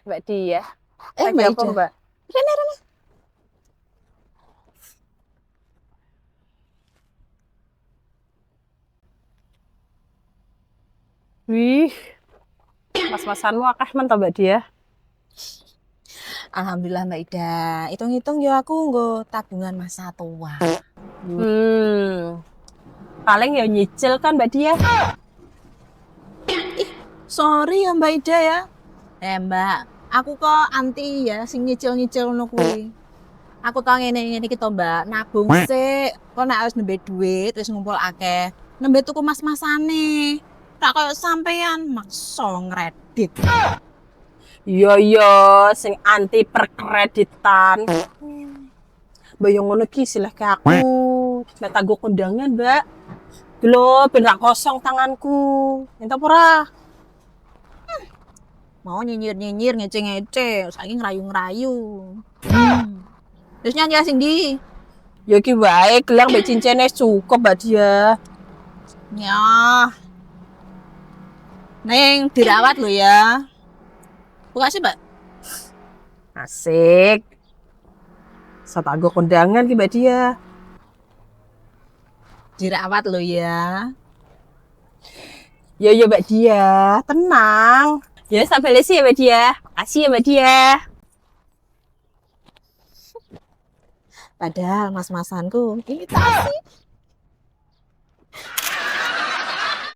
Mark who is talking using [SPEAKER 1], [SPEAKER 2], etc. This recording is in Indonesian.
[SPEAKER 1] Mbak Dia.
[SPEAKER 2] Eh,
[SPEAKER 1] Lagi
[SPEAKER 2] Mbak
[SPEAKER 1] apa,
[SPEAKER 2] Ida.
[SPEAKER 1] Mbak?
[SPEAKER 2] Rene, Rene.
[SPEAKER 1] Wih, mas-masanmu akeh men to, Mbak Dia.
[SPEAKER 2] Alhamdulillah Mbak Ida. Hitung-hitung yo aku nggo tabungan masa tua.
[SPEAKER 1] Hmm, paling ya nyicil kan, Mbak Dia.
[SPEAKER 2] Sorry ya Mbak Ida ya. Mbak, aku kok anti ya sing nyicil-nyicil ngono kuwi. Aku tau ngene-ngene iki to, Mbak. Nabung sik, kok nek wis nembe duit, wis ngumpul akeh, nembe tuku mas-masane. Tak koyo sampean maksa ngredit.
[SPEAKER 1] Iya, sing anti perkreditan. Mbak yang ngono ki silih ke aku. Nek tanggo kondangan, Mbak. Lho, ben ra kosong tanganku. Ento apa ora?
[SPEAKER 2] Mau nyinyir-nyinyir ngece-ngece, saking ngerayu-ngerayu. Terus nyanyi sing di.
[SPEAKER 1] Ya ki wae gelang mbek cincine cukup, Mbak Dia.
[SPEAKER 2] Ya, Neng dirawat lo ya. Buka sih, Mbak.
[SPEAKER 1] Asik. Satanggo kondangan ki, Mbak Dia.
[SPEAKER 2] Dirawat lo ya.
[SPEAKER 1] Ya, Mbak Dia. Tenang. Ya, sampai lesi ya, Mbak Dia. Makasih ya, Mbak Dia.
[SPEAKER 2] Padahal mas-masanku imitasi.